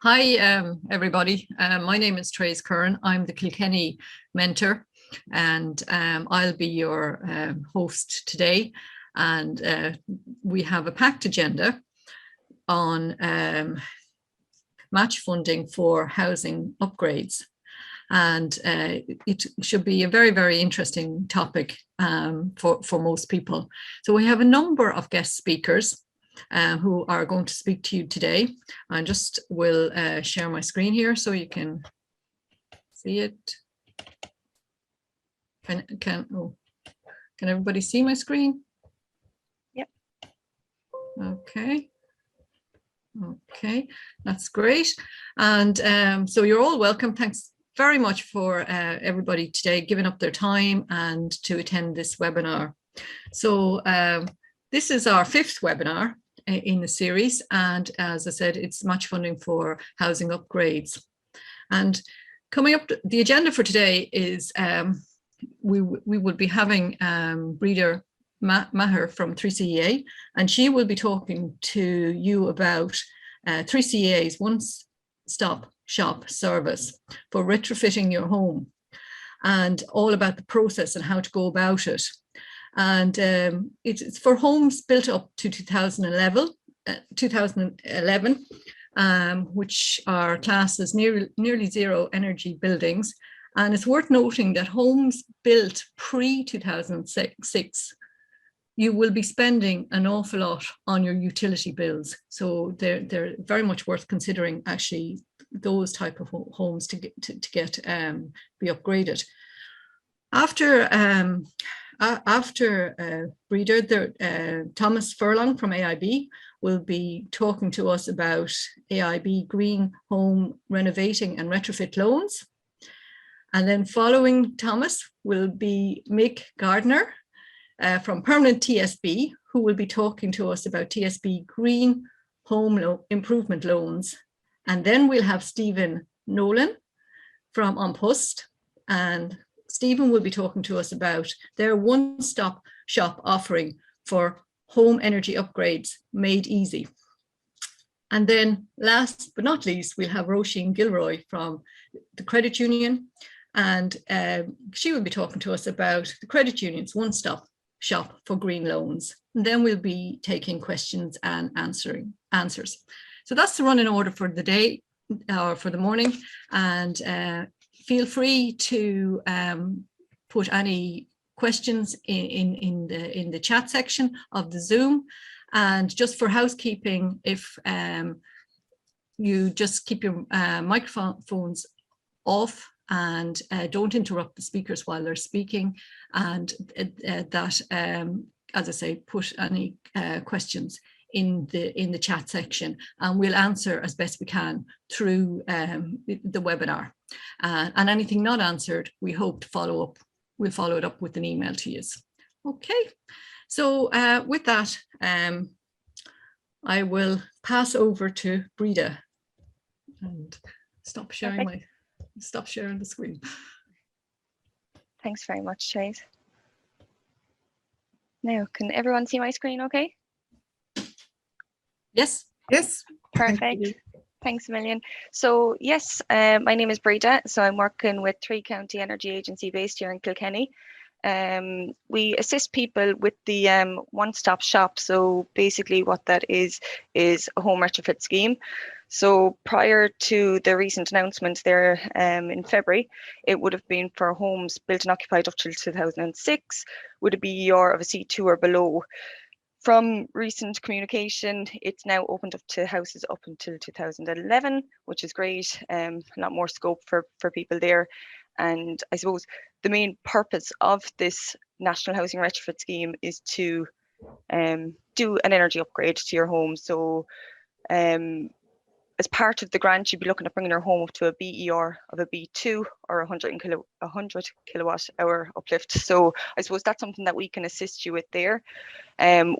Hi, everybody. My name is Trace Curran. I'm the Kilkenny mentor, and I'll be your host today. And we have a packed agenda on match funding for housing upgrades. And it should be a very, very interesting topic for most people. So we have a number of guest speakers who are going to speak to you today. I just will share my screen here so you can see it. Can everybody see my screen? Yep. Okay, that's great. And so you're all welcome. Thanks very much for everybody today giving up their time and to attend this webinar. So this is our 5th webinar in the series, and as I said, it's match funding for housing upgrades. And coming up, the agenda for today is we will be having Breda Maher from 3CEA, and she will be talking to you about 3CEA's one-stop shop service for retrofitting your home, and all about the process and how to go about it. And it's for homes built up to 2011, which are classed as nearly zero energy buildings. And it's worth noting that homes built pre-2006, you will be spending an awful lot on your utility bills. So they're very much worth considering, actually, those type of homes to be upgraded. After Breda, Thomas Furlong from AIB will be talking to us about AIB Green Home Renovating and Retrofit Loans. And then following Thomas will be Mick Gardner from Permanent TSB, who will be talking to us about TSB Green Home Improvement Loans. And then we'll have Stephen Nolan from Ompus, and Stephen will be talking to us about their one-stop shop offering for home energy upgrades made easy. And then last but not least, we'll have Roisin Gilroy from the credit union, and she will be talking to us about the credit union's one-stop shop for green loans. And then we'll be taking questions and answers. So that's the running order for the day, or for the morning. And feel free to put any questions in the chat section of the Zoom. And just for housekeeping, if you just keep your microphones off and don't interrupt the speakers while they're speaking, and that, as I say, put any questions in the chat section, and we'll answer as best we can through the webinar. And anything not answered, we hope to follow up. We'll follow it up with an email to you. Okay, so with that, I will pass over to Breda and stop sharing the screen. Thanks very much, Trace. Now, can everyone see my screen okay? Yes. Yes. Perfect. Thanks a million. So yes, my name is Breda. So I'm working with Three County Energy Agency based here in Kilkenny. We assist people with the one-stop shop. So basically what that is a home retrofit scheme. So prior to the recent announcement there in February, it would have been for homes built and occupied up till 2006, would it be ER of a C2 or below. From recent communication, it's now opened up to houses up until 2011, which is great. A lot more scope for people there. And I suppose the main purpose of this National Housing Retrofit Scheme is to do an energy upgrade to your home. So as part of the grant, you'd be looking at bringing your home up to a BER of a B2 or 100 kilowatt hour uplift. So I suppose that's something that we can assist you with there.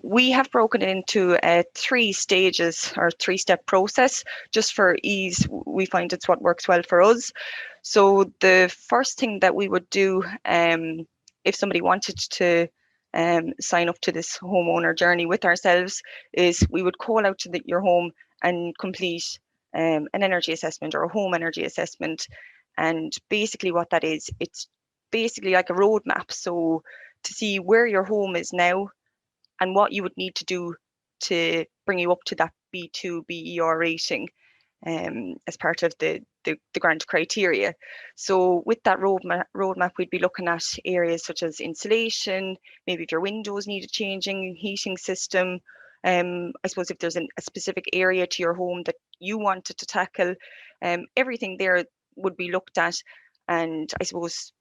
We have broken it into 3 stages or 3-step process, just for ease. We find it's what works well for us. So the first thing that we would do, if somebody wanted to sign up to this homeowner journey with ourselves, is we would call out to your home and complete an energy assessment or a home energy assessment. And basically what that is, it's basically like a roadmap. So to see where your home is now and what you would need to do to bring you up to that B2 BER rating as part of the grant criteria. So with that roadmap, we'd be looking at areas such as insulation, maybe if your windows needed changing, heating system. I suppose if there's a specific area to your home that you wanted to tackle, everything there would be looked at, and I suppose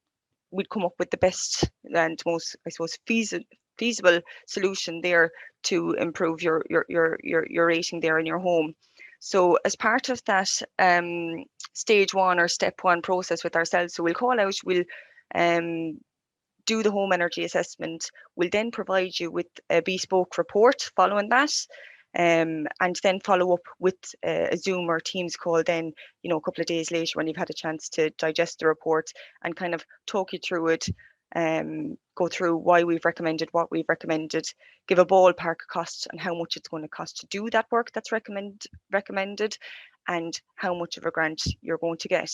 we'd come up with the best and most, I suppose, feasible solution there to improve your rating there in your home. So as part of that stage one or step one process with ourselves, so we'll call out, we'll do the home energy assessment. We'll then provide you with a bespoke report following that, and then follow up with a Zoom or Teams call then, you know, a couple of days later when you've had a chance to digest the report and kind of talk you through it, go through why we've recommended what we've recommended, give a ballpark cost and how much it's going to cost to do that work that's recommended, and how much of a grant you're going to get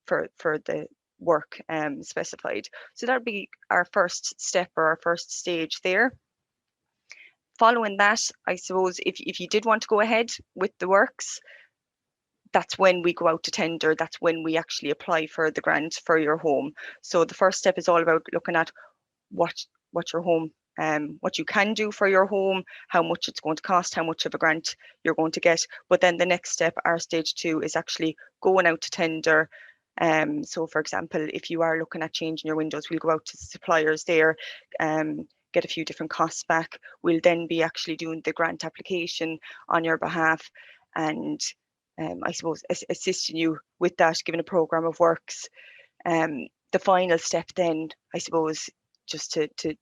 for the work specified. So that would be our first step or our first stage there. Following that, I suppose if you did want to go ahead with the works, that's when we go out to tender. That's when we actually apply for the grant for your home. So the first step is all about looking at what your home, what you can do for your home, how much it's going to cost, how much of a grant you're going to get. But then the next step, our stage two, is actually going out to tender. So for example, if you are looking at changing your windows, we'll go out to suppliers there, get a few different costs back. We'll then be actually doing the grant application on your behalf, and I suppose assisting you with that, given a program of works. The final step then, I suppose, just to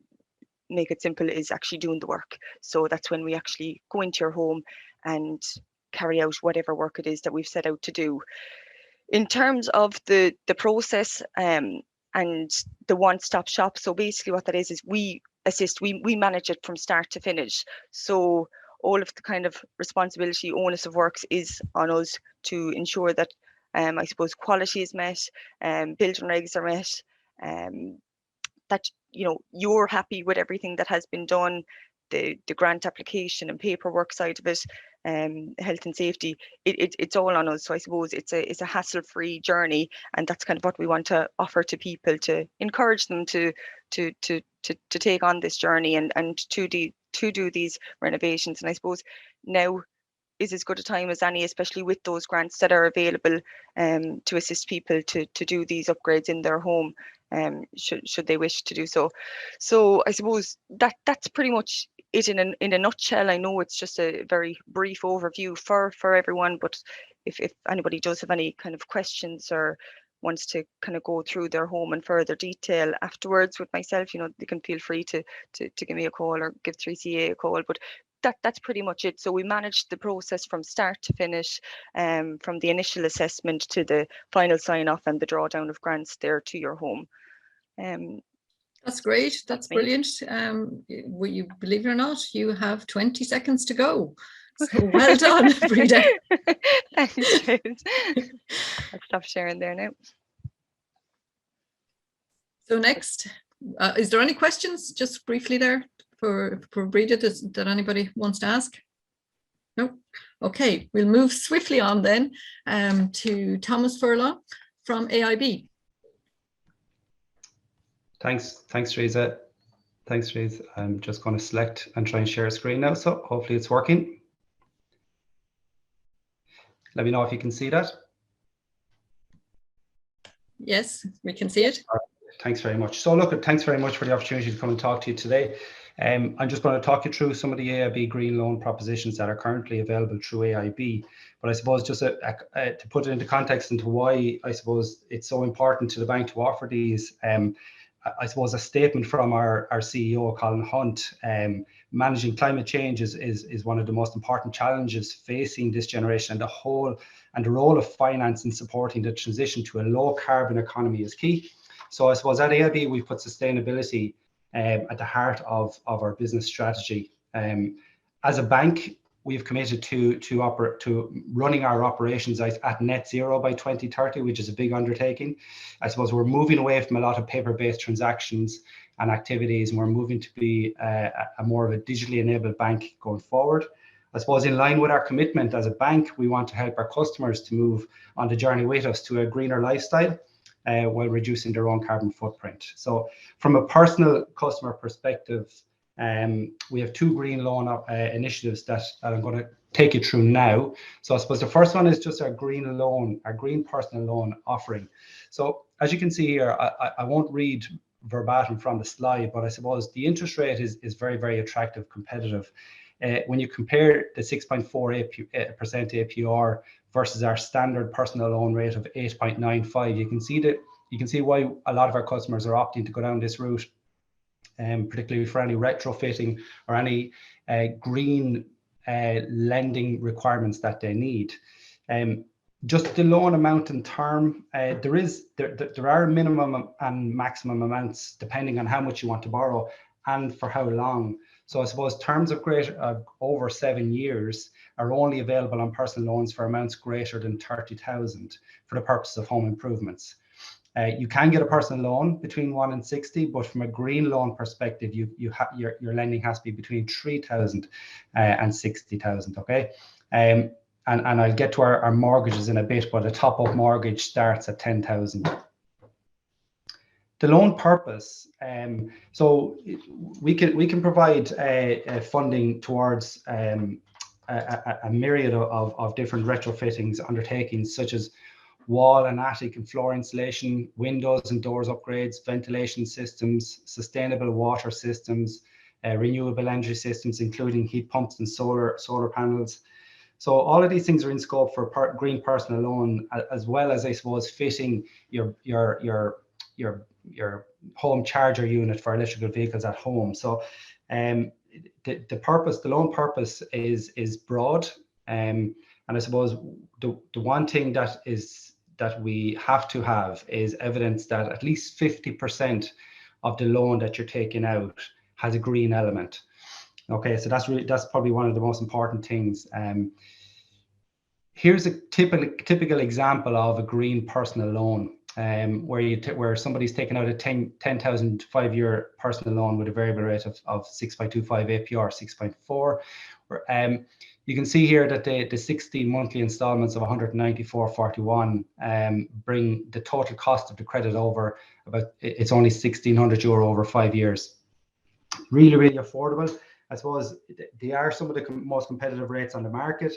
make it simple, is actually doing the work. So that's when we actually go into your home and carry out whatever work it is that we've set out to do. In terms of the process and the one-stop shop, so basically what that is we assist, we manage it from start to finish. So all of the kind of responsibility, onus of works is on us to ensure that I suppose quality is met, building regs are met, that, you know, you're happy with everything that has been done, the grant application and paperwork side of it, health and safety, it's all on us. So I suppose it's a hassle-free journey, and that's kind of what we want to offer to people, to encourage them to take on this journey and to do these renovations. And I suppose now is as good a time as any, especially with those grants that are available to assist people to do these upgrades in their home, should they wish to do so. So I suppose that's pretty much it in a nutshell. I know it's just a very brief overview for everyone, but if anybody does have any kind of questions or wants to kind of go through their home in further detail afterwards with myself, you know, they can feel free to give me a call or give 3CA a call. But that's pretty much it. So we manage the process from start to finish, from the initial assessment to the final sign off and the drawdown of grants there to your home. That's great. That's brilliant. Will you believe it or not, you have 20 seconds to go. So well done, Breda. Thanks, James. I'll stop sharing there now. So next, is there any questions just briefly there for Breda that anybody wants to ask? No? Okay, we'll move swiftly on then to Thomas Furlong from AIB. Thanks, Teresa. Thanks, Teresa. I'm just going to select and try and share a screen now, so hopefully it's working. Let me know if you can see that. Yes, we can see it. Thanks very much. So look, thanks very much for the opportunity to come and talk to you today. I'm just going to talk you through some of the AIB green loan propositions that are currently available through AIB. But I suppose just to put it into context into why I suppose it's so important to the bank to offer these, I suppose a statement from our CEO, Colin Hunt, managing climate change is one of the most important challenges facing this generation, and the role of finance in supporting the transition to a low carbon economy is key. So I suppose at AIB, we've put sustainability at the heart of our business strategy. As a bank, we've committed to running our operations at net zero by 2030, which is a big undertaking. I suppose we're moving away from a lot of paper-based transactions and activities, and we're moving to be a more of a digitally enabled bank going forward. I suppose in line with our commitment as a bank, we want to help our customers to move on the journey with us to a greener lifestyle while reducing their own carbon footprint. So from a personal customer perspective, we have two green loan initiatives that I'm going to take you through now. So I suppose the first one is just our green loan, our green personal loan offering. So as you can see here, I won't read verbatim from the slide, but I suppose the interest rate is very, very attractive, competitive. When you compare the 6.4% APR versus our standard personal loan rate of 8.95, you can see why a lot of our customers are opting to go down this route, particularly for any retrofitting or any green lending requirements that they need. Just the loan amount and term, there are minimum and maximum amounts depending on how much you want to borrow and for how long. So I suppose terms of over 7 years are only available on personal loans for amounts greater than 30,000 for the purpose of home improvements. You can get a personal loan between 1 and 60, but from a green loan perspective, your lending has to be between 3,000 and 60,000. Okay, and I'll get to our mortgages in a bit, but a top-up mortgage starts at 10,000. The loan purpose, so we can provide funding towards a myriad of different retrofittings undertakings, such as wall and attic and floor insulation, windows and doors upgrades, ventilation systems, sustainable water systems, renewable energy systems, including heat pumps and solar panels. So all of these things are in scope for green personal loan, as well as, I suppose, fitting your home charger unit for electrical vehicles at home. So the loan purpose is broad, and I suppose the one thing that we have to have is evidence that at least 50% of the loan that you're taking out has a green element. Okay, so that's probably one of the most important things. Here's a typical example of a green personal loan, where somebody's taken out a 10,000 5-year personal loan with a variable rate of 6.25 APR 6.4. You can see here that the 60 monthly installments of 194.41 bring the total cost of the credit over it's only €1,600 over 5 years. Really, really affordable. I suppose they are some of the most competitive rates on the market.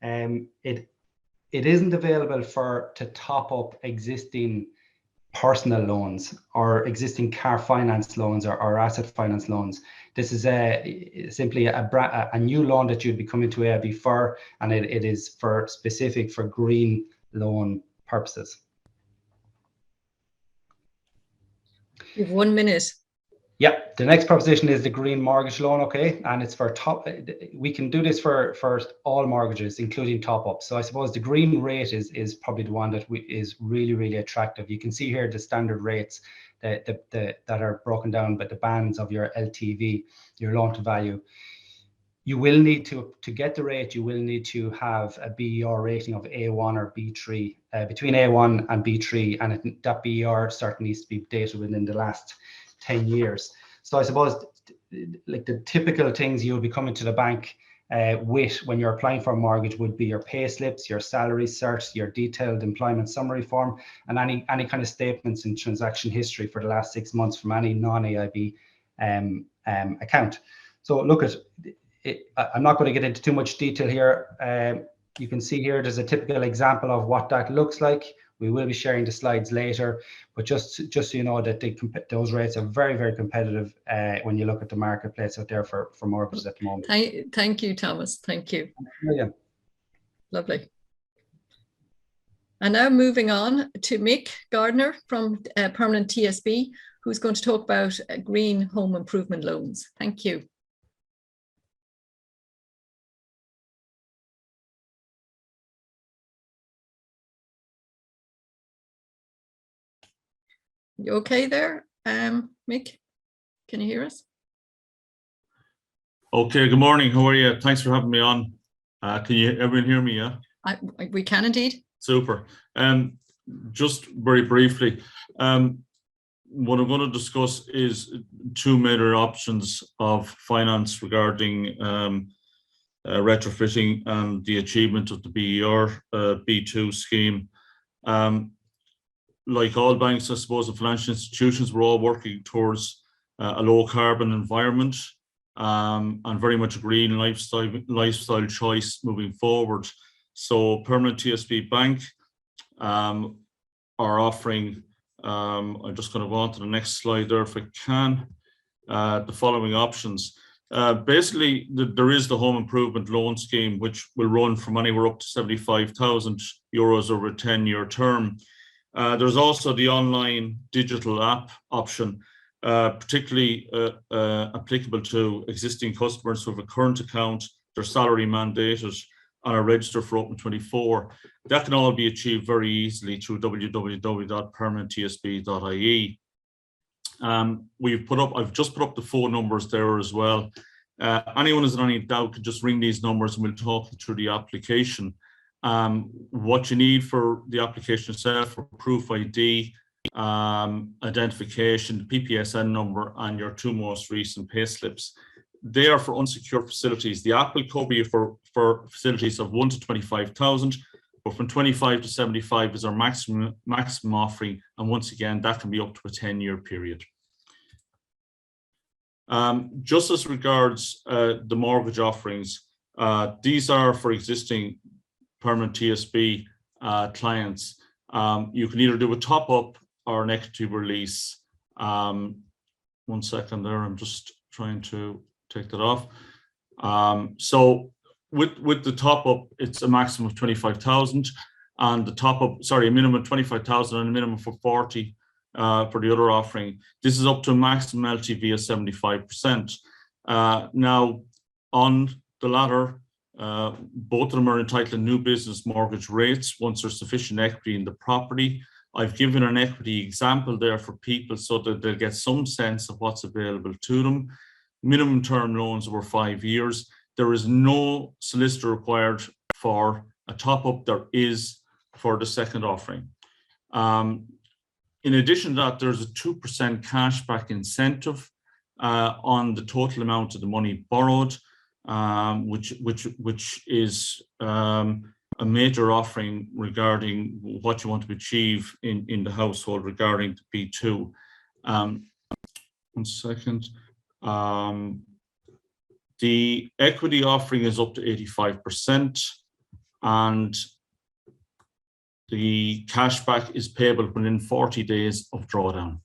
It isn't available to top up existing personal loans or existing car finance loans or asset finance loans. This is simply a new loan that you'd be coming to AIB for, and it is specific for green loan purposes. You have 1 minute. Yeah, the next proposition is the green mortgage loan, okay, and it's for we can do this for all mortgages, including top-ups. So I suppose the green rate is probably the one that is really, really attractive. You can see here the standard rates that are broken down by the bands of your LTV, your loan to value. You will need to get the rate, you will need to have a BER rating of A1 or B3, between A1 and B3, and that BER certainly needs to be dated within the last 10 years. So I suppose like the typical things you'll be coming to the bank with when you're applying for a mortgage would be your pay slips, your salary cert, your detailed employment summary form, and any kind of statements in transaction history for the last 6 months from any non-AIB account. So look at it, I'm not going to get into too much detail here. You can see here there's a typical example of what that looks like. We will be sharing the slides later, but just so you know that those rates are very, very competitive when you look at the marketplace out there for mortgages at the moment. Thank you, Thomas. Thank you. Yeah. Lovely. And now moving on to Mick Gardner from Permanent TSB, who's going to talk about green home improvement loans. Thank you. You okay there, Mick? Can you hear us? Okay, good morning. How are you? Thanks for having me on. Can everyone hear me? Yeah. We can indeed. Super. Just very briefly, what I'm going to discuss is two major options of finance regarding retrofitting and the achievement of the BER B2 scheme. Like all banks, I suppose, and financial institutions, we're all working towards a low carbon environment and very much a green lifestyle choice moving forward. So Permanent TSB Bank are offering, I'm just going to go on to the next slide there if I can, the following options. Basically, there is the home improvement loan scheme, which will run from anywhere up to €75,000 over a 10-year term. There's also the online digital app option, particularly applicable to existing customers who have a current account, their salary mandated, and are registered for Open24. That can all be achieved very easily through www.permanenttsb.ie. I've just put up the phone numbers there as well. Anyone who's in any doubt can just ring these numbers and we'll talk you through the application. What you need for the application itself, for proof ID, identification, PPSN number, and your two most recent payslips. They are for unsecured facilities. The app will cover you for facilities of 1 to 25,000, but from 25 to 75 is our maximum offering. And once again, that can be up to a 10-year period. Just as regards the mortgage offerings, these are for existing Permanent TSB clients. You can either do a top-up or an equity release. 1 second there, I'm just trying to take that off. So with the top-up, it's a maximum of 25,000, and the top-up, sorry, a minimum of 25,000 and a minimum for 40 for the other offering. This is up to a maximum LTV of 75%. Now, on the latter, both of them are entitled to new business mortgage rates once there's sufficient equity in the property. I've given an equity example there for people so that they'll get some sense of what's available to them. Minimum term loans over 5 years. There is no solicitor required for a top-up. There is for the second offering. In addition to that, there's a 2% cashback incentive on the total amount of the money borrowed, which is a major offering regarding what you want to achieve in the household regarding the B2. 1 second. The equity offering is up to 85%, and the cashback is payable within 40 days of drawdown.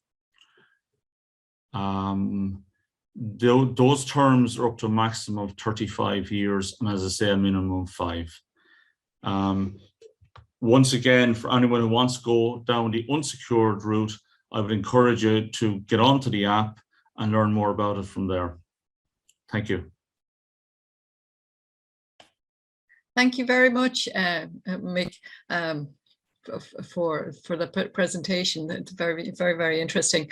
Those terms are up to a maximum of 35 years, and as I say, a minimum of 5. Once again, for anyone who wants to go down the unsecured route, I would encourage you to get onto the app and learn more about it from there. Thank you. Thank you very much, Mick, for the presentation. That's very, very, very interesting.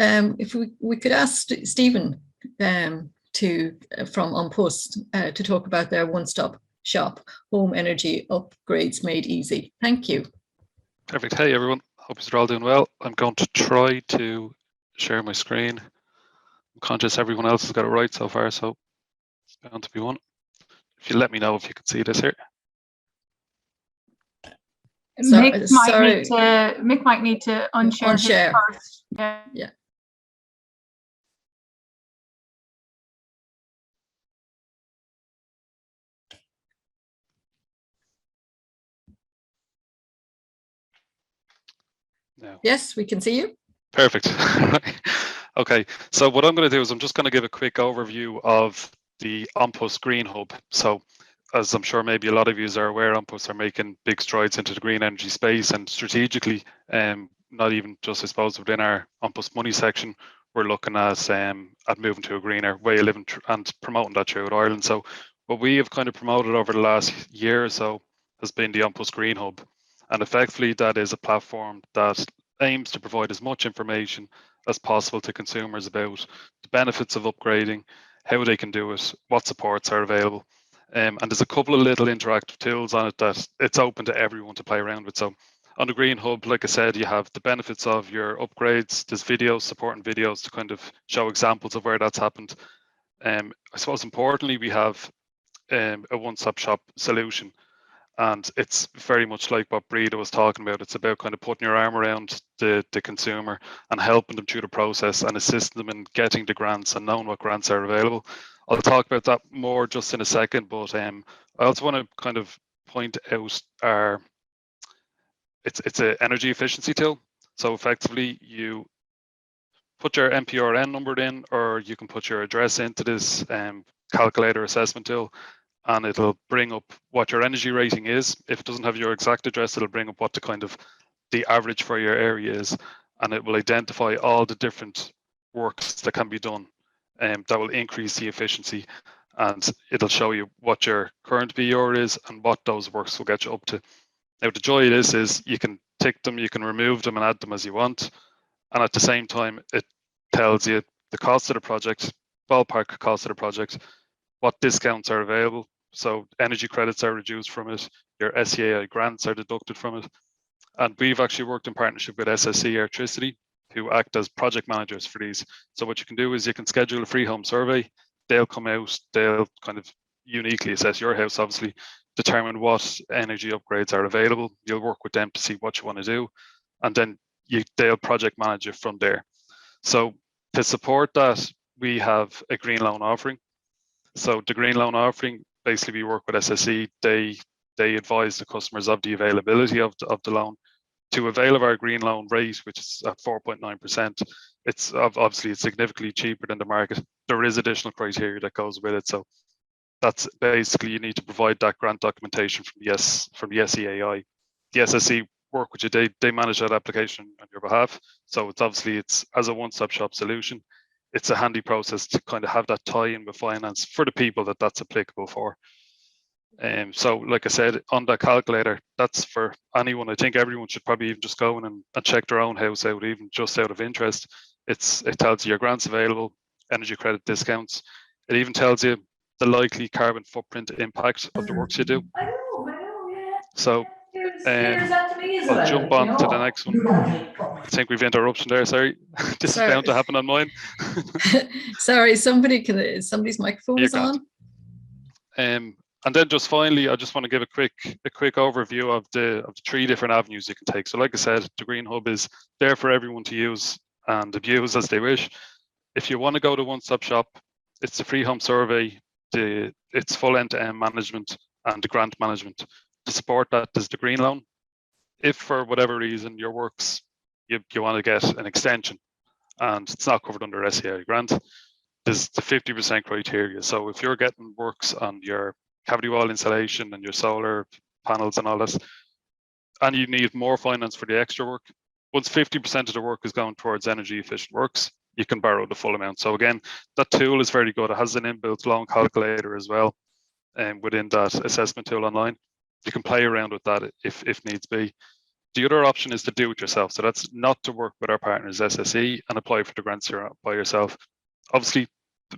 If we could ask Stephen from Ompus to talk about their one-stop shop, home energy upgrades made easy. Thank you. Perfect. Hey everyone, hope you're all doing well. I'm going to try to share my screen. I'm conscious everyone else has got it right so far, so it's bound to be one. If you let me know if you can see this here. Mick might need to unshare his first. Yeah. No. Yes, we can see you. Perfect. Okay, so what I'm going to do is I'm just going to give a quick overview of the Ompus Green Hub. So as I'm sure maybe a lot of you are aware, Ompus are making big strides into the green energy space, and strategically, not even just I suppose within our Ompus Money section, we're looking at moving to a greener way of living and promoting that throughout Ireland. So what we have kind of promoted over the last year or so has been the Ompus Green Hub, and effectively that is a platform that aims to provide as much information as possible to consumers about the benefits of upgrading, how they can do it, what supports are available. And there's a couple of little interactive tools on it that it's open to everyone to play around with. So on the Green Hub, like I said, you have the benefits of your upgrades. There's videos, supporting videos to kind of show examples of where that's happened. I suppose importantly, we have a one-stop shop solution. And it's very much like what Breda was talking about. It's about kind of putting your arm around the consumer and helping them through the process and assisting them in getting the grants and knowing what grants are available. I'll talk about that more just in a second, but I also want to kind of point out it's an energy efficiency tool. So effectively, you put your MPRN number in, or you can put your address into this calculator assessment tool, and it'll bring up what your energy rating is. If it doesn't have your exact address, it'll bring up what the average for your area is, and it will identify all the different works that can be done that will increase the efficiency, and it'll show you what your current BR is and what those works will get you up to. Now, the joy of this is you can tick them, you can remove them and add them as you want, and at the same time, it tells you the cost of the project, ballpark cost of the project, what discounts are available. So energy credits are reduced from it, your SEAI grants are deducted from it. And we've actually worked in partnership with SSE Electricity, who act as project managers for these. So what you can do is you can schedule a free home survey. They'll come out, they'll kind of uniquely assess your house, obviously, determine what energy upgrades are available. You'll work with them to see what you want to do. And then they'll project manage it from there. So to support that, we have a green loan offering. So the green loan offering, basically we work with SSE. They advise the customers of the availability of the loan. To avail of our green loan rate, which is at 4.9%, it's obviously significantly cheaper than the market. There is additional criteria that goes with it. So that's basically, you need to provide that grant documentation from the SEAI. The SSE work with you, they manage that application on your behalf. So it's as a one-stop shop solution. It's a handy process to kind of have that tie-in with finance for the people that's applicable for. So like I said, on that calculator, that's for anyone. I think everyone should probably even just go in and check their own house out, even just out of interest. It tells you your grants available, energy credit discounts. It even tells you the likely carbon footprint impact of the works you do. I know, yeah. So I'll jump on to the next one. I think we've interruption there, sorry. This is bound to happen on mine. Sorry, somebody's microphone is on. And then just finally, I just want to give a quick overview of the 3 different avenues you can take. So like I said, the Green Hub is there for everyone to use and abuse as they wish. If you want to go to one-stop shop, it's the free home survey, it's full end-to-end management and the grant management. To support that, there's the green loan. If for whatever reason your works, you want to get an extension and it's not covered under SEAI grant, there's the 50% criteria. So if you're getting works on your cavity wall insulation and your solar panels and all this, and you need more finance for the extra work, once 50% of the work is going towards energy efficient works, you can borrow the full amount. So again, that tool is very good. It has an inbuilt loan calculator as well, and within that assessment tool online, you can play around with that if needs be. The other option is to do it yourself. So that's not to work with our partners SSE and apply for the grants by yourself. Obviously,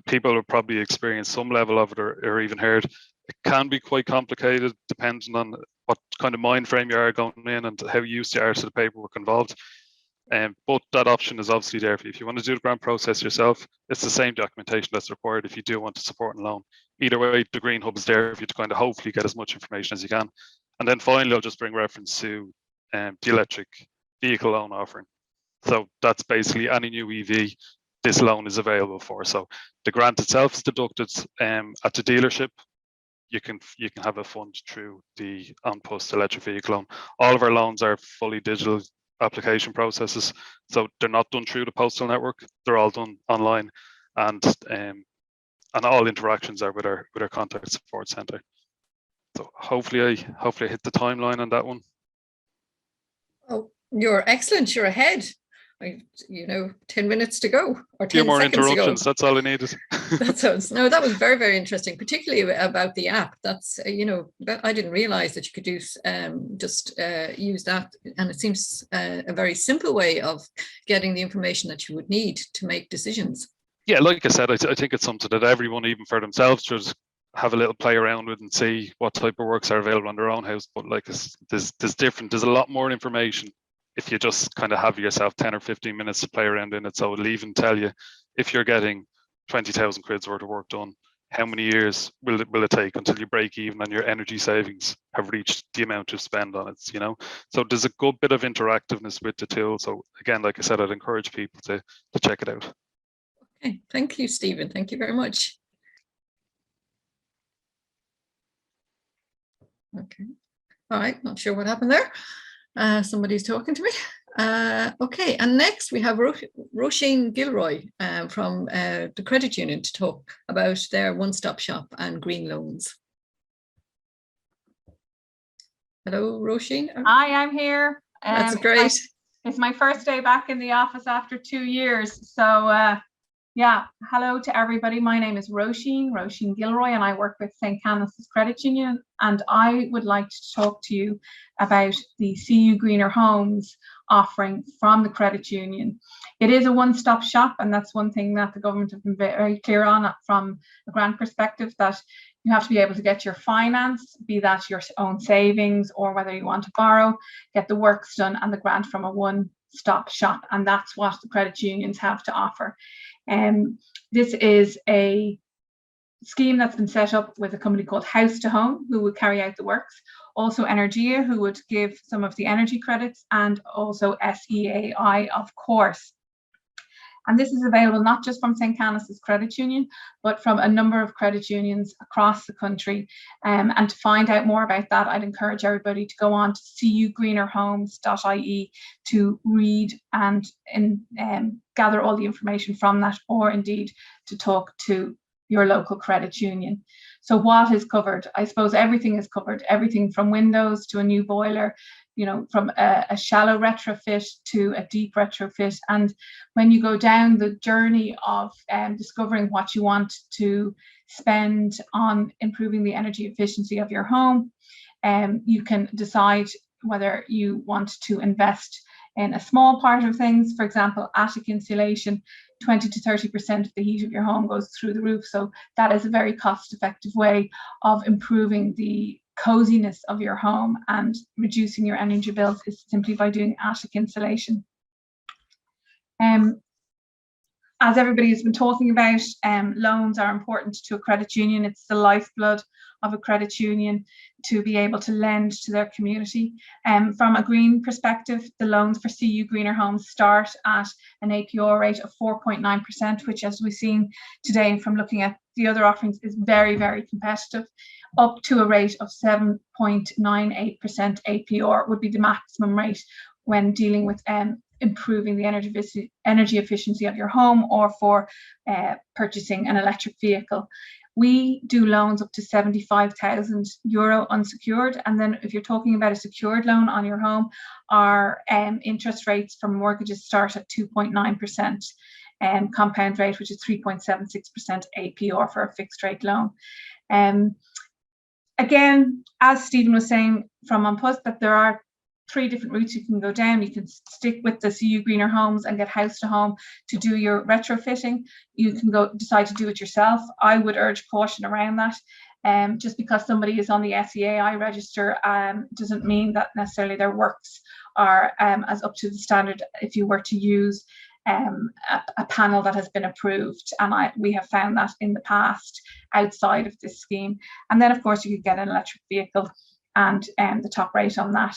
people have probably experienced some level of it or even heard. It can be quite complicated depending on what kind of mind frame you are going in and how used you are to the paperwork involved. But that option is obviously there. If you want to do the grant process yourself, it's the same documentation that's required if you do want to support and loan. Either way, the Green Hub is there for you to kind of hopefully get as much information as you can. And then finally, I'll just bring reference to the electric vehicle loan offering. So that's basically any new EV this loan is available for. So the grant itself is deducted at the dealership. You can have a fund through the Ompus electric vehicle loan. All of our loans are fully digital application processes, so they're not done through the postal network. They're all done online, and all interactions are with our contact support center. So hopefully I hit the timeline on that one. Oh, you're excellent. You're ahead. 10 minutes to go, or 10 few more seconds interruptions. To go. That's all I needed. That was very, very interesting, particularly about the app. That's I didn't realize that you could do use that, and it seems a very simple way of getting the information that you would need to make decisions. Yeah, like I said, I think it's something that everyone, even for themselves, should have a little play around with and see what type of works are available on their own house. But like there's a lot more information if you just kind of have yourself 10 or 15 minutes to play around in it. So it'll even tell you if you're getting 20,000 quid's worth of work done, how many years will it take until you break even and your energy savings have reached the amount you spend on it, you know? So there's a good bit of interactiveness with the tool. So again, like I said, I'd encourage people to check it out. Okay, thank you, Stephen. Thank you very much. Okay, all right, not sure what happened there. Somebody's talking to me. Okay, and next we have Roisin Gilroy from the credit union to talk about their one-stop shop and green loans. Hello, Roisin. Hi, I'm here. That's great. It's my first day back in the office after 2 years. So yeah, hello to everybody. My name is Roisin Gilroy, and I work with St. Cannas Credit Union. And I would like to talk to you about the CU Greener Homes offering from the credit union. It is a one-stop shop, and that's one thing that the government have been very clear on from a grant perspective, that you have to be able to get your finance, be that your own savings or whether you want to borrow, get the works done and the grant from a one-stop shop. And that's what the credit unions have to offer. This is a scheme that's been set up with a company called House to Home, who would carry out the works. Also Energia, who would give some of the energy credits, and also SEAI, of course. And this is available not just from St. Cannas Credit Union, but from a number of credit unions across the country. And to find out more about that, I'd encourage everybody to go on to cugreenerhomes.ie to read and gather all the information from that, or indeed to talk to your local credit union. So what is covered? I suppose everything is covered, everything from windows to a new boiler, you know, from a shallow retrofit to a deep retrofit. And when you go down the journey of discovering what you want to spend on improving the energy efficiency of your home, you can decide whether you want to invest in a small part of things. For example, attic insulation, 20 to 30% of the heat of your home goes through the roof. So that is a very cost-effective way of improving the coziness of your home and reducing your energy bills, is simply by doing attic insulation. As everybody has been talking about, loans are important to a credit union. It's the lifeblood of a credit union to be able to lend to their community. From a green perspective, the loans for CU Greener Homes start at an APR rate of 4.9%, which, as we've seen today from looking at the other offerings, is very, very competitive. Up to a rate of 7.98% APR would be the maximum rate when dealing with improving the energy efficiency of your home, or for purchasing an electric vehicle. We do loans up to €75,000 unsecured. And then if you're talking about a secured loan on your home, our interest rates for mortgages start at 2.9%, compound rate, which is 3.76% APR for a fixed rate loan. Again, as Stephen was saying from Ompus, that there are 3 different routes you can go down. You can stick with the CU Greener Homes and get House to Home to do your retrofitting. You can decide to do it yourself. I would urge caution around that. Just because somebody is on the SEAI register doesn't mean that necessarily their works are as up to the standard if you were to use a panel that has been approved, and we have found that in the past outside of this scheme. And then of course you could get an electric vehicle, and the top rate on that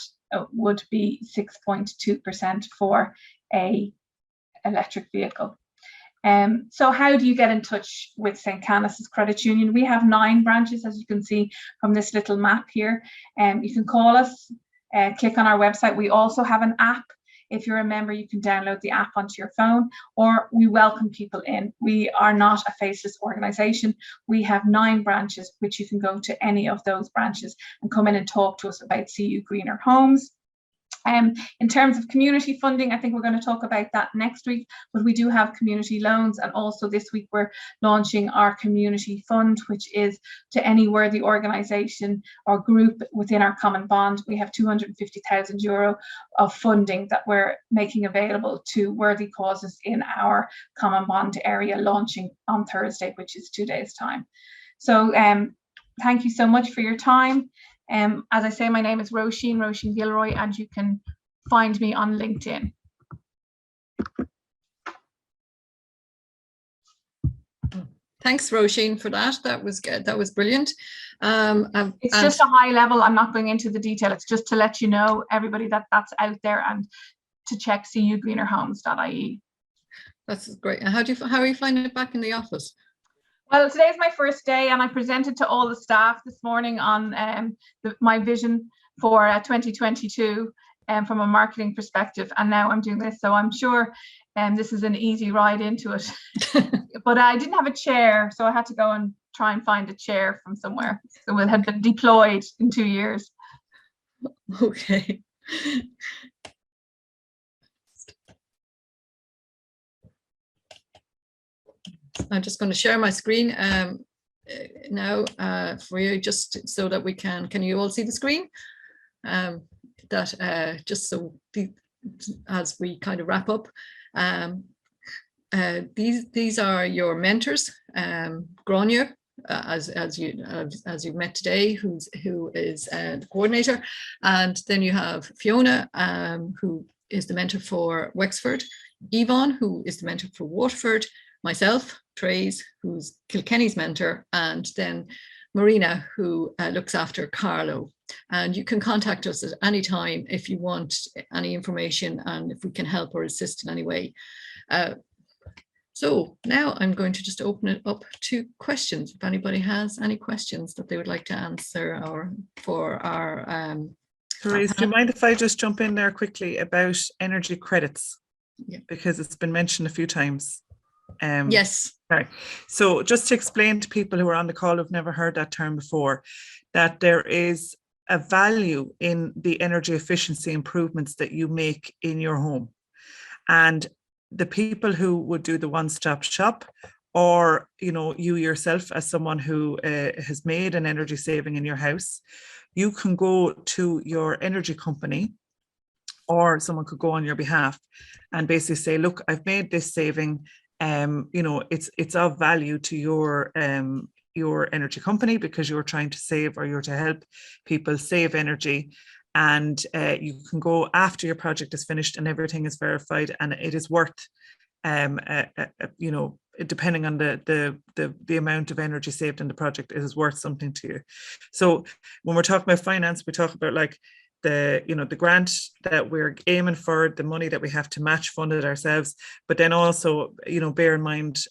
would be 6.2% for a electric vehicle. So how do you get in touch with St. Cannas Credit Union? We have 9 branches, as you can see from this little map here. You can call us, click on our website. We also have an app. If you're a member, you can download the app onto your phone, or we welcome people in. We are not a faceless organisation. We have 9 branches, which you can go to any of those branches and come in and talk to us about CU Greener Homes. In terms of community funding, I think we're going to talk about that next week, but we do have community loans, and also this week we're launching our community fund, which is to any worthy organisation or group within our common bond. We have €250,000 of funding that we're making available to worthy causes in our common bond area, launching on Thursday, which is 2 days' time. So thank you so much for your time. As I say, my name is Roisin Gilroy, and you can find me on LinkedIn. Thanks, Roisin, for that. That was good. That was brilliant. It's just a high level. I'm not going into the detail. It's just to let you know, everybody, that that's out there, and to check cugreenerhomes.ie. That's great. And how are you finding it back in the office? Well, today's my first day, and I presented to all the staff this morning on my vision for 2022 from a marketing perspective, and now I'm doing this. So I'm sure this is an easy ride into it. But I didn't have a chair, so I had to go and try and find a chair from somewhere. So it had been deployed in 2 years. Okay. I'm just going to share my screen now for you, just so that we can you all see the screen? Just so as we kind of wrap up, these are your mentors, Grania, as you've met today, who is the coordinator, and then you have Fiona, who is the mentor for Wexford, Yvonne, who is the mentor for Waterford, myself, Trace, who's Kilkenny's mentor, and then Marina, who looks after Carlo. And you can contact us at any time if you want any information and if we can help or assist in any way. So now I'm going to just open it up to questions. If anybody has any questions that they would like to answer, or for our Therese, do you mind if I just jump in there quickly about energy credits? Yeah. Because it's been mentioned a few times. Yes. Okay. So just to explain to people who are on the call who've never heard that term before, that there is a value in the energy efficiency improvements that you make in your home. And the people who would do the one-stop shop, or you yourself as someone who has made an energy saving in your house, you can go to your energy company, or someone could go on your behalf and basically say, look, I've made this saving. It's of value to your energy company because you're trying to save, or you're to help people save energy. And you can go after your project is finished and everything is verified, and it is worth, depending on the amount of energy saved in the project, it is worth something to you. So when we're talking about finance, we talk about like the grant that we're aiming for, the money that we have to match fund it ourselves, but then also bear in mind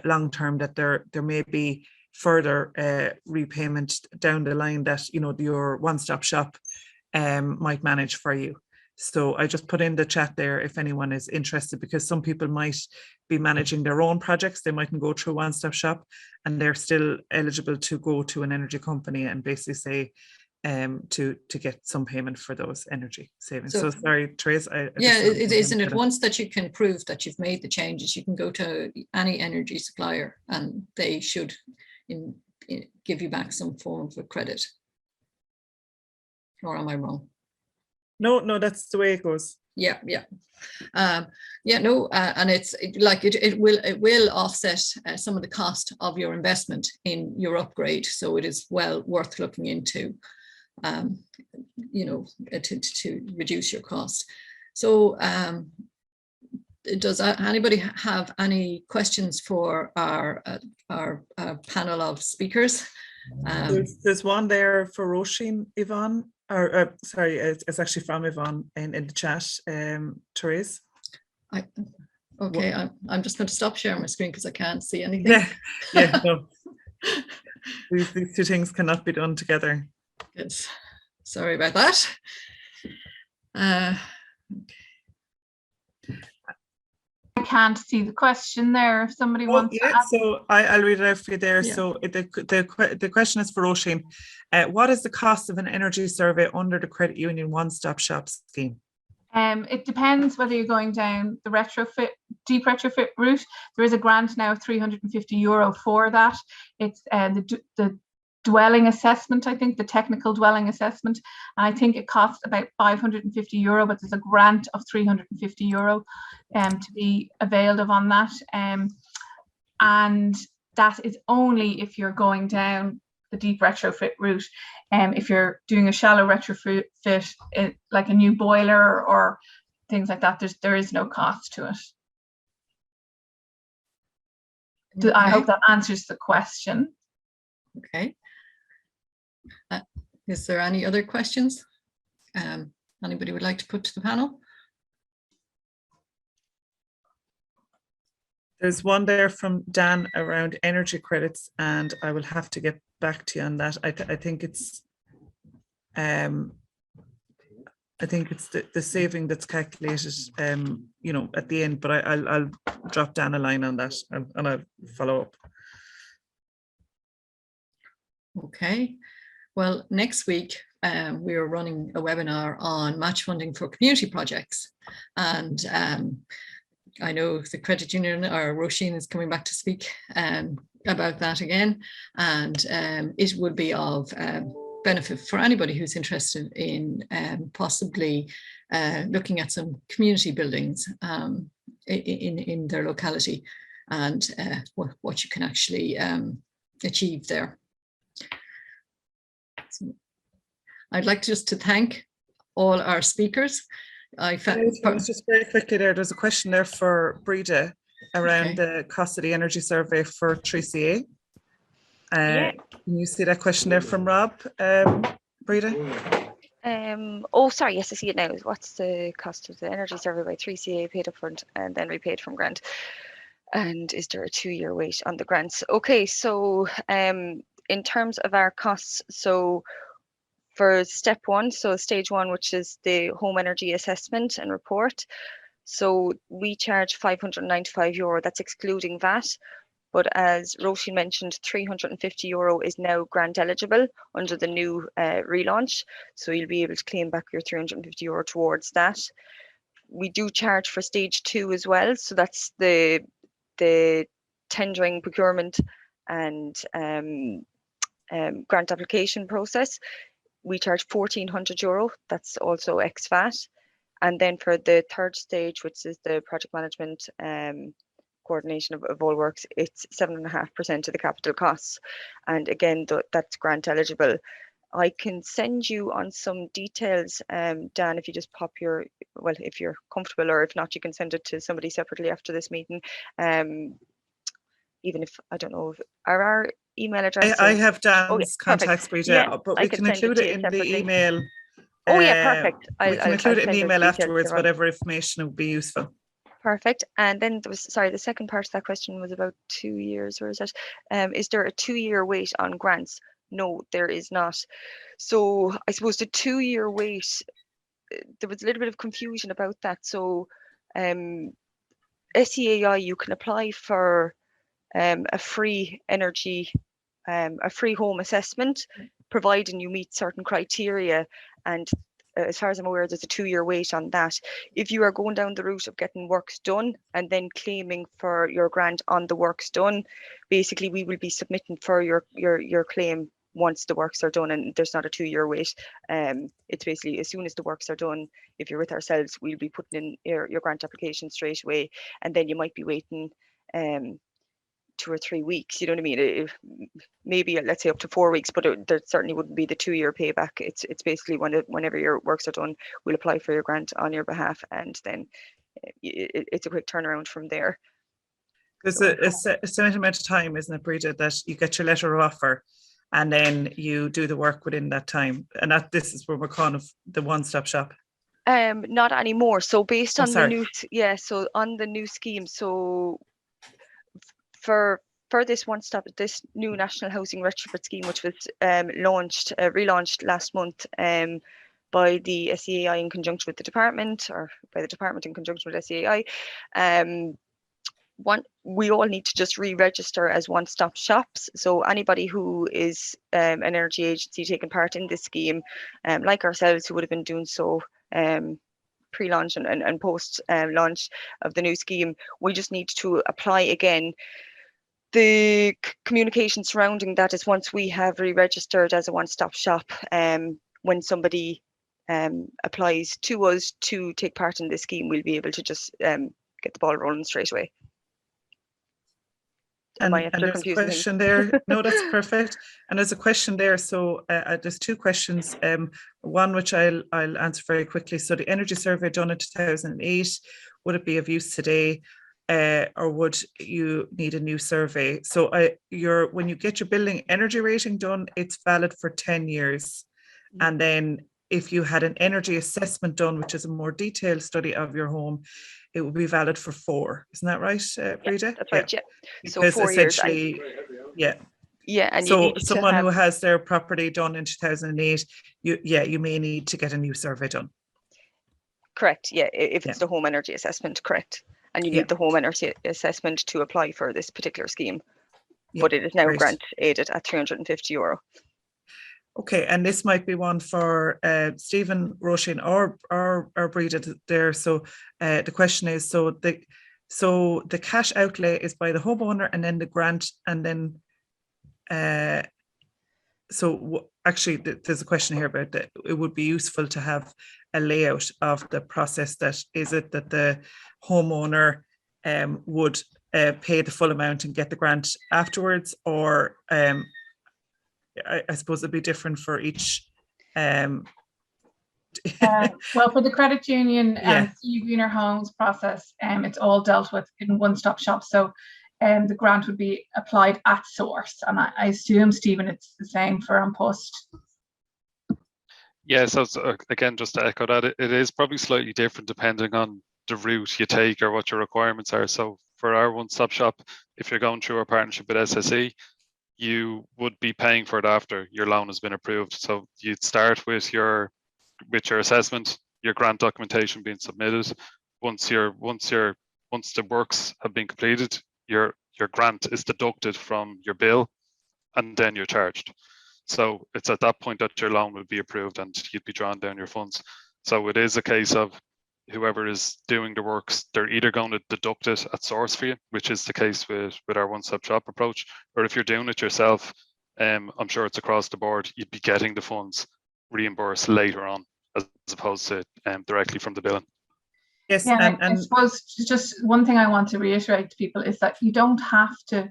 long term that there may be further repayment down the line that your one-stop shop might manage for you. So I just put in the chat there if anyone is interested, because some people might be managing their own projects. They mightn't go through one-stop shop, and they're still eligible to go to an energy company and basically say to get some payment for those energy savings. So sorry, Trace. Isn't it once that you can prove that you've made the changes, you can go to any energy supplier and they should give you back some form of credit. Or am I wrong? No, that's the way it goes. Yeah. And it will offset some of the cost of your investment in your upgrade. So it is well worth looking into, to reduce your cost. So does anybody have any questions for our panel of speakers? There's one there for Roisin, Yvonne. Sorry, it's actually from Yvonne in the chat, Therese. I'm just going to stop sharing my screen because I can't see anything. Yeah, no. These two things cannot be done together. Yes. Sorry about that. Okay. I can't see the question there. If somebody wants to ask. So I'll read it out for you there. Yeah. So the question is for Roisin. What is the cost of an energy survey under the credit union one-stop shop scheme? It depends whether you're going down the deep retrofit route. There is a grant now of €350 for that. It's the dwelling assessment, I think, the technical dwelling assessment. And I think it costs about €550, but there's a grant of €350 to be availed of on that. And that is only if you're going down the deep retrofit route. If you're doing a shallow retrofit, like a new boiler or things like that, there is no cost to it. I hope that answers the question. Okay. Is there any other questions? Anybody would like to put to the panel? There's one there from Dan around energy credits, and I will have to get back to you on that. I think it's the saving that's calculated, you know, at the end. But I'll drop Dan a line on that, and I'll follow up. Okay. Well, next week we are running a webinar on match funding for community projects, and I know the credit union, or Roisin, is coming back to speak about that again, and it would be of benefit for anybody who's interested in possibly looking at some community buildings in their locality, and what you can actually achieve there. So I'd like just to thank all our speakers. Just very quickly there's a question there for Breda around the cost of the energy survey for 3CA. Can you see that question there from Rob, Breda? Oh, sorry, yes, I see it now. What's the cost of the energy survey by 3CA paid upfront and then repaid from grant? And is there a 2-year wait on the grants? Okay, so in terms of our costs, so for step 1, so stage 1, which is the home energy assessment and report. So we charge €595, that's excluding VAT. But as Roisin mentioned, €350 is now grant eligible under the new relaunch. So you'll be able to claim back your €350 towards that. We do charge for stage 2 as well. So that's the tendering, procurement and grant application process. We charge €1,400, that's also ex-VAT. And then for the third stage, which is the project management coordination of all works, it's 7.5% of the capital costs. And again, that's grant eligible. I can send you on some details, Dan, if you just pop your, well, if you're comfortable, or if not, you can send it to somebody separately after this meeting. Even if, I don't know, our email address. I have Dan's contacts, Breda, but we can include it in the email. Oh yeah, perfect. We can include it in the email afterwards, whatever information would be useful. Perfect. And then there was, sorry, the second part of that question was about 2 years, or is that? Is there a 2-year wait on grants? No, there is not. So I suppose the 2-year wait, there was a little bit of confusion about that. So SEAI, you can apply for a free energy, a free home assessment, providing you meet certain criteria. And as far as I'm aware, there's a 2-year wait on that. If you are going down the route of getting works done and then claiming for your grant on the works done, basically we will be submitting for your claim once the works are done, and there's not a 2-year wait. It's basically as soon as the works are done, if you're with ourselves, we'll be putting in your grant application straight away, and then you might be waiting 2 or 3 weeks, you know what I mean? Maybe let's say up to 4 weeks, but there certainly wouldn't be the 2-year payback. It's basically whenever your works are done, we'll apply for your grant on your behalf, and then it's a quick turnaround from there. There's a certain amount of time, isn't it, Breda, that you get your letter of offer and then you do the work within that time, and this is where we're kind of the one-stop shop. Not anymore. So based on the new, so on the new scheme, so for this this new National Housing Retrofit scheme, which was relaunched last month by the SEAI in conjunction with the department, or by the department in conjunction with SEAI, we all need to just re-register as one-stop shops. So anybody who is an energy agency taking part in this scheme, like ourselves, who would have been doing so pre-launch and post-launch of the new scheme, we just need to apply again. The communication surrounding that is once we have re-registered as a one-stop shop, when somebody applies to us to take part in this scheme, we'll be able to just get the ball rolling straight away. Am I And after there's a confusing things? question there. No, that's perfect. And there's a question there. So there's two questions. One which I'll answer very quickly. So the energy survey done in 2008, would it be of use today, or would you need a new survey? So when you get your building energy rating done, it's valid for 10 years. And then if you had an energy assessment done, which is a more detailed study of your home, it would be valid for 4. Isn't that right, Breda? Yeah, that's right. Yeah. So Because 4 years. essentially, yeah. Yeah, and so you need someone to have, who has their property done in 2008, you may need to get a new survey done. correct. Yeah, if it's the home energy assessment, correct. And you need the home energy assessment to apply for this particular scheme. But it is now grant aided at €350. Okay, and this might be one for Stephen, Roisin, or Breda there. So the question is: so the cash outlay is by the homeowner, and then the grant, and then actually there's a question here about that. It would be useful to have a layout of the process. That is it that the homeowner would pay the full amount and get the grant afterwards, or I suppose it'd be different for each. Well, for the credit union CU Greener Homes process, it's all dealt with in one-stop shop. So the grant would be applied at source. And I assume, Stephen, it's the same for Ompus. Yeah, so again, just to echo that, it is probably slightly different depending on the route you take or what your requirements are. So for our one-stop shop, if you're going through our partnership with SSE, you would be paying for it after your loan has been approved. So you'd start with your assessment, your grant documentation being submitted. Once the works have been completed, your grant is deducted from your bill, and then you're charged. So it's at that point that your loan will be approved and you'd be drawing down your funds. So it is a case of whoever is doing the works, they're either going to deduct it at source for you, which is the case with our one-stop shop approach, or if you're doing it yourself, I'm sure it's across the board, you'd be getting the funds reimbursed later on as opposed to directly from the billing. Yes, yeah, and I suppose just one thing I want to reiterate to people is that you don't have to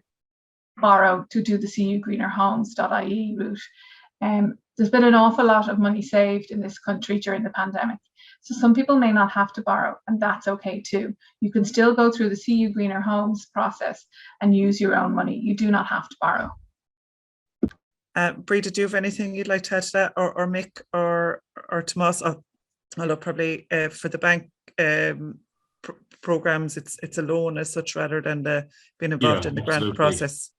borrow to do the cugreenerhomes.ie route. There's been an awful lot of money saved in this country during the pandemic. So some people may not have to borrow, and that's okay too. You can still go through the CU Greener Homes process and use your own money. You do not have to borrow. Breda, do you have anything you'd like to add to that, or Mick, or Tomas? Although probably for the bank programs, it's a loan as such rather than being involved in the grant process.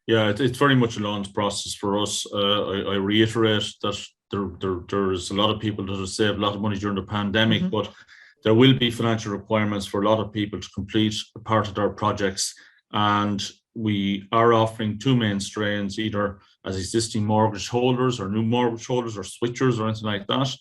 Yeah, it's very much a loans process for us. I reiterate that there's a lot of people that have saved a lot of money during the pandemic, but there will be financial requirements for a lot of people to complete a part of their projects. And we are offering 2 main strains, either as existing mortgage holders or new mortgage holders or switchers or anything like that.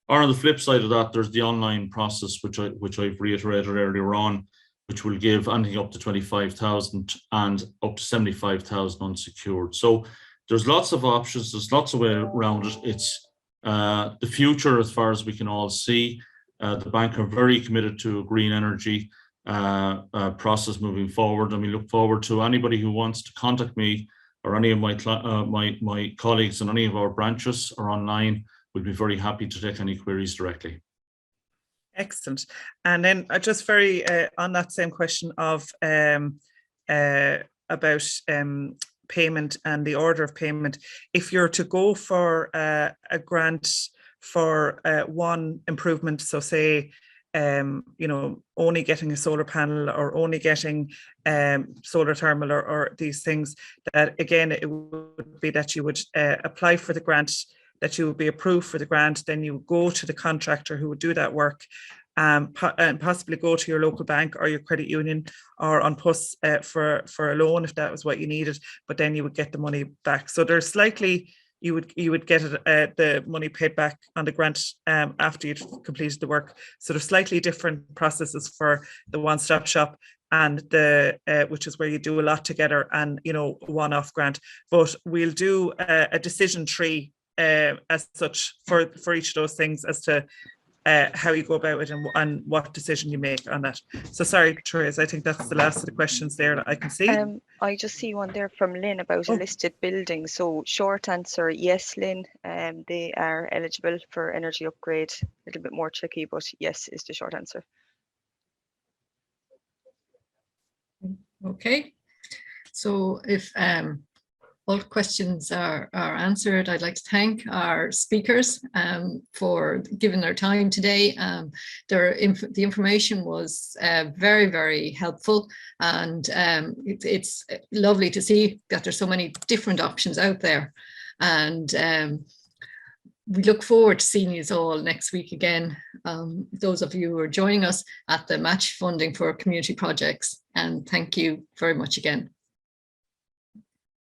Or on the flip side of that, there's the online process, which I've reiterated earlier on, which will give anything up to 25,000 and up to 75,000 unsecured. So there's lots of options. There's lots of way around it. It's the future as far as we can all see. The bank are very committed to a green energy process moving forward, and we look forward to anybody who wants to contact me or any of my colleagues in any of our branches or online. We'd be very happy to take any queries directly. Excellent. And then just very on that same question of about payment and the order of payment, if you're to go for a grant for one improvement, so say only getting a solar panel or only getting solar thermal or these things, that again it would be that you would apply for the grant, that you would be approved for the grant, then you would go to the contractor who would do that work, and possibly go to your local bank or your credit union or Ompus for a loan if that was what you needed, but then you would get the money back. So there's slightly, you would get the money paid back on the grant after you'd completed the work. So there's slightly different processes for the one-stop shop and the which is where you do a lot together and one-off grant. But we'll do a decision tree as such for each of those things as to how you go about it and what decision you make on that. So sorry, Therese, I think that's the last of the questions there that I can see. I just see one there from Lynn about a listed building. So short answer, yes, Lynn. They are eligible for energy upgrade. A little bit more tricky, but yes is the short answer. Okay, so if all questions are answered, I'd like to thank our speakers for giving their time today. The information was very, very helpful, and it's lovely to see that there's so many different options out there. And we look forward to seeing you all next week again, those of you who are joining us at the match funding for community projects. And thank you very much again.